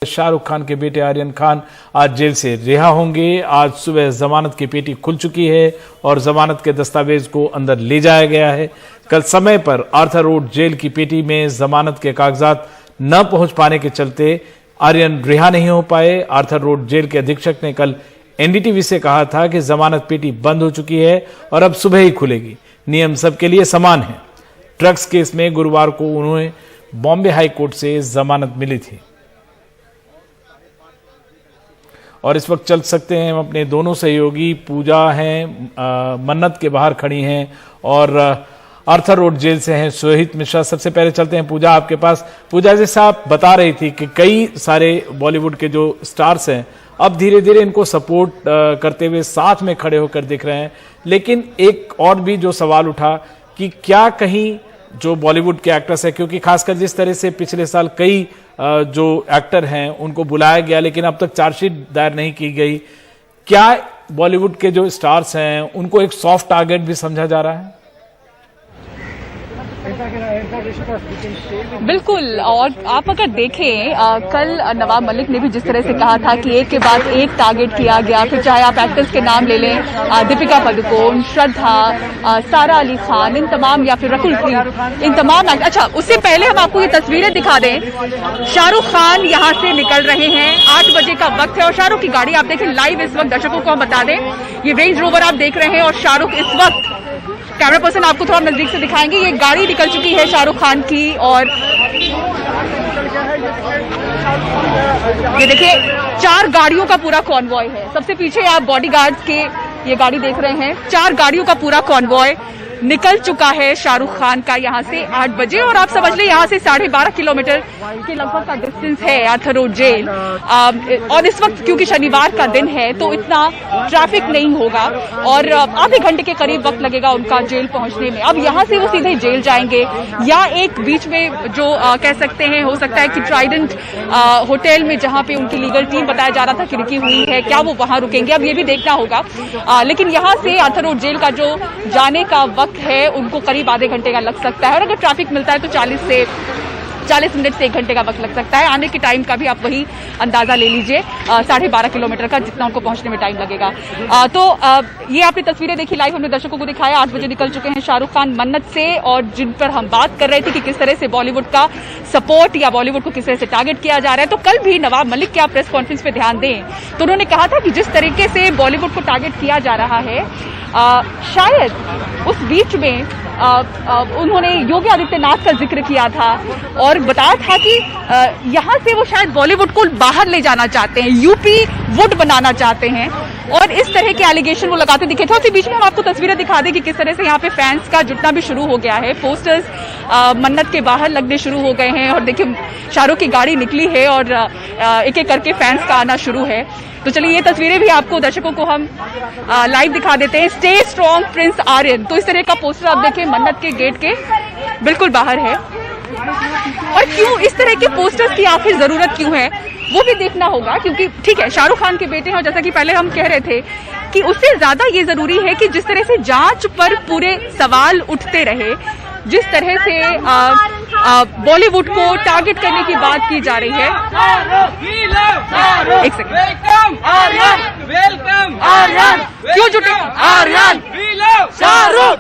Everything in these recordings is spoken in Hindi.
शाहरुख खान के बेटे आर्यन खान आज जेल से रिहा होंगे। आज सुबह जमानत की पेटी खुल चुकी है और जमानत के दस्तावेज को अंदर ले जाया गया है। कल समय पर आर्थर रोड जेल की पेटी में जमानत के कागजात न पहुंच पाने के चलते आर्यन रिहा नहीं हो पाए। आर्थर रोड जेल के अधीक्षक ने कल एनडीटीवी से कहा था कि जमानत पेटी बंद हो चुकी है और अब सुबह ही खुलेगी। नियम सबके लिए समान है। ड्रग्स केस में गुरुवार को उन्हें बॉम्बे हाई कोर्ट से जमानत मिली थी। और इस वक्त चल सकते हैं हम अपने दोनों सहयोगी पूजा हैं, मन्नत के बाहर खड़ी हैं और आर्थर रोड जेल से हैं सोहित मिश्रा। सबसे पहले चलते हैं पूजा आपके पास। पूजा, जैसा आप बता रही थी कि कई सारे बॉलीवुड के जो स्टार्स हैं अब धीरे धीरे इनको सपोर्ट करते हुए साथ में खड़े होकर दिख रहे हैं, लेकिन एक और भी जो सवाल उठा कि क्या कहीं जो बॉलीवुड के एक्टर्स हैं, क्योंकि खासकर जिस तरह से पिछले साल कई जो एक्टर हैं उनको बुलाया गया लेकिन अब तक चार्जशीट दायर नहीं की गई, क्या बॉलीवुड के जो स्टार्स हैं उनको एक सॉफ्ट टारगेट भी समझा जा रहा है? बिल्कुल। और आप अगर देखें कल नवाब मलिक ने भी जिस तरह से कहा था कि एक के बाद एक टारगेट किया गया, फिर चाहे आप एक्टर्स के नाम ले लें, दीपिका पादुकोण, श्रद्धा, सारा अली खान, इन तमाम, या फिर रकुल प्रीत, इन तमाम। अच्छा, उससे पहले हम आपको ये तस्वीरें दिखा दें। शाहरुख खान यहाँ से निकल रहे हैं, 8 बजे का वक्त है और शाहरुख की गाड़ी आप देखें लाइव इस वक्त। दर्शकों को हम बता दें, ये रेंज रोवर आप देख रहे हैं और शाहरुख इस वक्त, कैमरा पर्सन आपको थोड़ा नजदीक से दिखाएंगे, ये गाड़ी निकल चुकी है शाहरुख खान की। और ये देखिए 4 गाड़ियों का पूरा कॉन्वॉय है। सबसे पीछे आप बॉडीगार्ड्स के ये गाड़ी देख रहे हैं। 4 गाड़ियों का पूरा कॉन्वॉय निकल चुका है शाहरुख खान का यहाँ से 8 बजे। और आप समझ लें यहाँ से 12.5 किलोमीटर के लगभग का डिस्टेंस है आर्थर रोड जेल। और इस वक्त क्योंकि शनिवार का दिन है तो इतना ट्रैफिक नहीं होगा और आधे घंटे के करीब वक्त लगेगा उनका जेल पहुंचने में। अब यहाँ से वो सीधे जेल जाएंगे या एक बीच में जो कह सकते हैं, हो सकता है कि ट्राइडेंट होटल में जहाँ पे उनकी लीगल टीम बताया जा रहा था कि रुकी हुई है, क्या वो वहां रुकेंगे, अब ये भी देखना होगा। लेकिन यहाँ से आर्थर रोड जेल का जो जाने का वक्त है उनको करीब आधे घंटे का लग सकता है और अगर ट्रैफिक मिलता है तो 40 मिनट से 1 घंटे का वक्त लग सकता है। आने के टाइम का भी आप वही अंदाजा ले लीजिए, 12.5 किलोमीटर का जितना उनको पहुंचने में टाइम लगेगा। ये आपने तस्वीरें देखी लाइव, हमने दर्शकों को दिखाया। 8 बजे निकल चुके हैं शाहरुख खान मन्नत से, और जिन पर हम बात कर रहे थे कि किस तरह से बॉलीवुड का सपोर्ट या बॉलीवुड को किस तरह से टारगेट किया जा रहा है, तो कल भी नवाब मलिक के आप प्रेस कॉन्फ्रेंस पे ध्यान दें तो उन्होंने कहा था कि जिस तरीके से बॉलीवुड को टारगेट किया जा रहा है, शायद उस बीच में उन्होंने योगी आदित्यनाथ का जिक्र किया था और बताया था कि यहाँ से वो शायद बॉलीवुड को बाहर ले जाना चाहते हैं, यूपी वुड बनाना चाहते हैं, और इस तरह के एलिगेशन वो लगाते दिखे थे। उसी बीच में हम आपको तस्वीरें दिखा दें कि किस तरह से यहाँ पे फैंस का जुटना भी शुरू हो गया है। पोस्टर्स मन्नत के बाहर लगने शुरू हो गए हैं और देखिए शाहरुख की गाड़ी निकली है और एक एक करके फैंस का आना शुरू है। तो चलिए ये तस्वीरें भी आपको, दर्शकों को हम लाइव दिखा देते हैं। स्टे स्ट्रॉन्ग प्रिंस आर्यन, तो इस तरह का पोस्टर आप देखें मन्नत के गेट के बिल्कुल बाहर है। और क्यों इस तरह के पोस्टर्स की आखिर जरूरत क्यों है वो भी देखना होगा, क्योंकि ठीक है शाहरुख खान के बेटे हैं और जैसा कि पहले हम कह रहे थे कि उससे ज्यादा ये जरूरी है कि जिस तरह से जांच पर पूरे सवाल उठते रहे, जिस तरह से बॉलीवुड को टारगेट करने की बात की जा रही है। एक सेकंड, क्यों जुटे आर्यन, शाहरुख,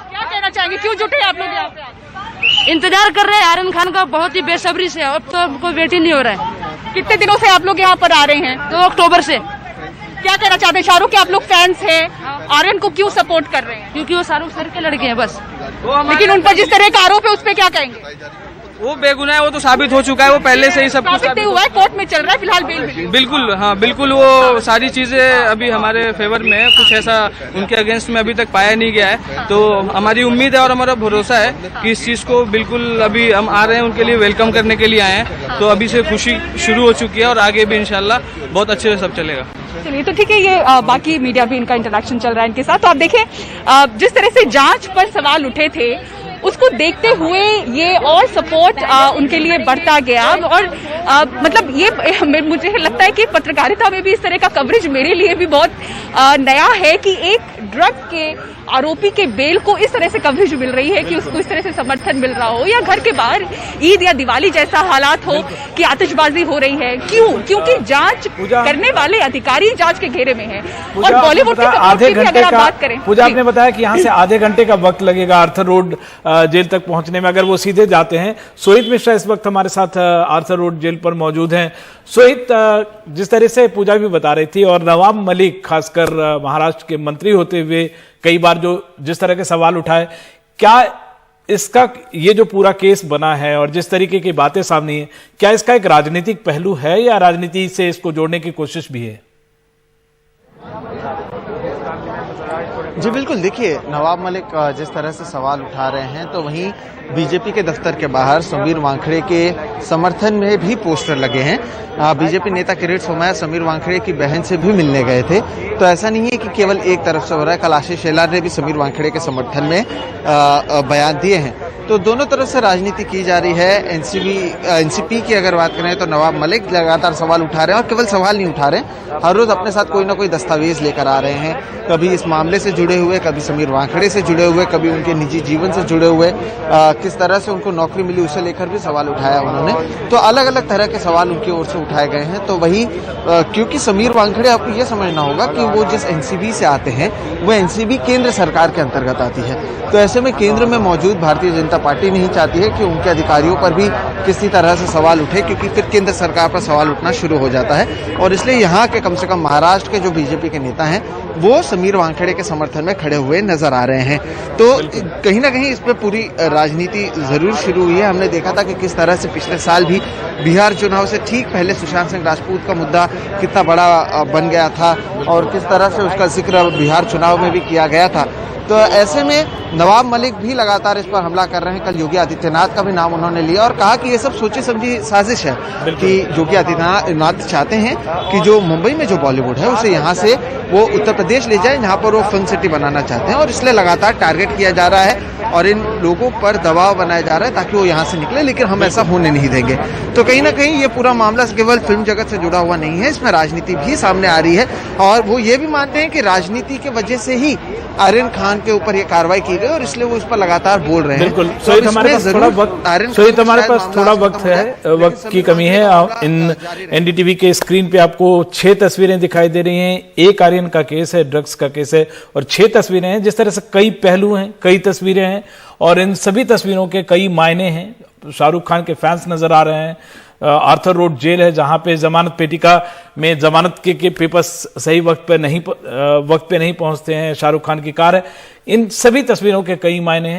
क्या कहना चाहेंगे, क्यों जुटे आप लोग यहाँ पे? इंतजार कर रहे हैं आर्यन खान का बहुत ही बेसब्री से, अब तो कोई वेट ही नहीं हो रहा है। कितने दिनों से आप लोग यहाँ पर आ रहे हैं? 2 अक्टूबर से। क्या कहना चाहते हैं, शाहरुख के आप लोग फैंस हैं, आर्यन को क्यों सपोर्ट कर रहे हैं? क्योंकि वो शाहरुख सर के लड़के हैं बस। लेकिन उन पर जिस तरह का आरोप है उस पर क्या कहेंगे? वो बेगुनाह है, वो तो साबित हो चुका है, वो पहले से ही सब कुछ साबित हुआ है, कोर्ट में चल रहा है फिलहाल बेल में। बिल्कुल, हाँ बिल्कुल, वो सारी चीजें अभी हमारे फेवर में है, कुछ ऐसा उनके अगेंस्ट में अभी तक पाया नहीं गया है। तो हमारी उम्मीद है और हमारा भरोसा है कि इस चीज को बिल्कुल अभी हम आ रहे हैं उनके लिए वेलकम करने के लिए आए हैं। तो अभी से खुशी शुरू हो चुकी है और आगे भी इंशाल्लाह बहुत अच्छे से सब चलेगा। चलिए तो ठीक है, ये बाकी मीडिया भी इनका इंटरेक्शन चल रहा है इनके साथ। तो आप देखें जिस तरह से जांच पर सवाल उठे थे उसको देखते हुए ये और सपोर्ट उनके लिए बढ़ता गया। और मतलब ये मुझे लगता है कि पत्रकारिता में भी इस तरह का कवरेज मेरे लिए भी बहुत नया है कि एक ड्रग के आरोपी के बेल को इस तरह से कवरेज मिल रही है कि उसको इस तरह से समर्थन मिल रहा हो, या घर के बाहर ईद या दिवाली जैसा हालात हो कि आतिशबाजी हो रही है। क्यों? क्योंकि जांच करने वाले अधिकारी जांच के घेरे में हैं। और बॉलीवुड के आधे घंटे अगर आप का बात करें, पूजा आपने बताया कि यहाँ से आधे घंटे का वक्त लगेगा आर्थर रोड जेल तक पहुंचने में, अगर वो सीधे जाते हैं। सोहित मिश्रा इस वक्त हमारे साथ आर्थर रोड जेल पर मौजूद हैं। सोहित, जिस तरह से पूजा भी बता रही थी और नवाब मलिक खासकर महाराष्ट्र के मंत्री होते हुए कई बार जिस तरह के सवाल उठाए, क्या इसका ये जो पूरा केस बना है और जिस तरीके की बातें सामने है, क्या इसका एक राजनीतिक पहलू है या राजनीति से इसको जोड़ने की कोशिश भी है? जी बिल्कुल, देखिए नवाब मलिक जिस तरह से सवाल उठा रहे हैं, तो वहीं बीजेपी के दफ्तर के बाहर समीर वानखेड़े के समर्थन में भी पोस्टर लगे हैं। बीजेपी नेता किरीट सोमैया समीर वानखेड़े की बहन से भी मिलने गए थे, तो ऐसा नहीं है कि केवल एक तरफ से हो रहा है। कल आशीष शेलार ने भी समीर वानखेड़े के समर्थन में बयान दिए हैं, तो दोनों तरफ से राजनीति की जा रही है। एनसीपी की अगर बात करें तो नवाब मलिक लगातार सवाल उठा रहे हैं, और केवल सवाल नहीं उठा रहे हैं, हर रोज अपने साथ कोई ना कोई दस्तावेज लेकर आ रहे हैं, कभी इस मामले से जुड़े हुए, कभी समीर वानखेड़े से जुड़े हुए, कभी उनके निजी जीवन से जुड़े हुए, किस तरह से उनको नौकरी मिली उसे लेकर भी सवाल उठाया उन्होंने। तो अलग अलग तरह के सवाल उनकी ओर से उठाए गए हैं। तो वही क्योंकि समीर वानखेड़े, आपको ये समझना होगा कि वो जिस एनसीबी से आते हैं वो एनसीबी केंद्र सरकार के अंतर्गत आती है, तो ऐसे में केंद्र में मौजूद भारतीय जनता पार्टी नहीं चाहती है कि उनके अधिकारियों पर भी किसी तरह से सवाल उठे, क्योंकि फिर केंद्र सरकार पर सवाल उठना शुरू हो जाता है। और इसलिए यहाँ के कम से कम महाराष्ट्र के जो बीजेपी के नेता हैं वो समीर वानखेड़े के समर्थन में खड़े हुए नजर आ रहे हैं। तो कहीं ना कहीं इस पर पूरी राजनीति जरूर शुरू हुई है। हमने देखा था कि किस तरह से पिछले साल भी बिहार चुनाव से ठीक पहले सुशांत सिंह राजपूत का मुद्दा कितना बड़ा बन गया था, और किस तरह से उसका जिक्र बिहार चुनाव में भी किया गया था। तो ऐसे में नवाब मलिक भी लगातार इस पर हमला कर रहे हैं। कल योगी आदित्यनाथ का भी नाम उन्होंने लिया और कहा कि ये सब सोची समझी साजिश है, कि योगी आदित्यनाथ चाहते हैं कि जो मुंबई में जो बॉलीवुड है उसे यहाँ से वो उत्तर प्रदेश ले जाए, जहाँ पर वो फिल्म सिटी बनाना चाहते हैं, और इसलिए लगातार टारगेट किया जा रहा है और इन लोगों पर दबाव बनाया जा रहा है ताकि वो यहाँ से निकले, लेकिन हम ऐसा होने नहीं देंगे। तो कहीं ना कहीं ये पूरा मामला केवल फिल्म जगत से जुड़ा हुआ नहीं है, इसमें राजनीति भी सामने आ रही है, और वो ये भी मानते हैं कि राजनीति की वजह से ही आर्यन खान के ऊपर ये कार्रवाई की गई और इसलिए वो इस पर लगातार बोल रहे हैं। बिल्कुल, सोहित हमारे पास थोड़ा वक्त है, वक्त की कमी है। इन एनडीटीवी के स्क्रीन पे आपको 6 तस्वीरें दिखाई दे रही हैं। एक आर्यन का केस है, ड्रग्स का केस है, और 6 तस्वीरें हैं। जिस तरह से कई पहलू हैं, कई तस्वीरें हैं, और इन सभी तस्वीरों के कई मायने हैं। शाहरुख खान के फैंस नजर आ रहे हैं। आर्थर रोड जेल है जहां पे जमानत पेटिका में जमानत के पेपर्स सही वक्त पे नहीं पहुंचते हैं। शाहरुख खान की कार है। इन सभी तस्वीरों के कई मायने हैं।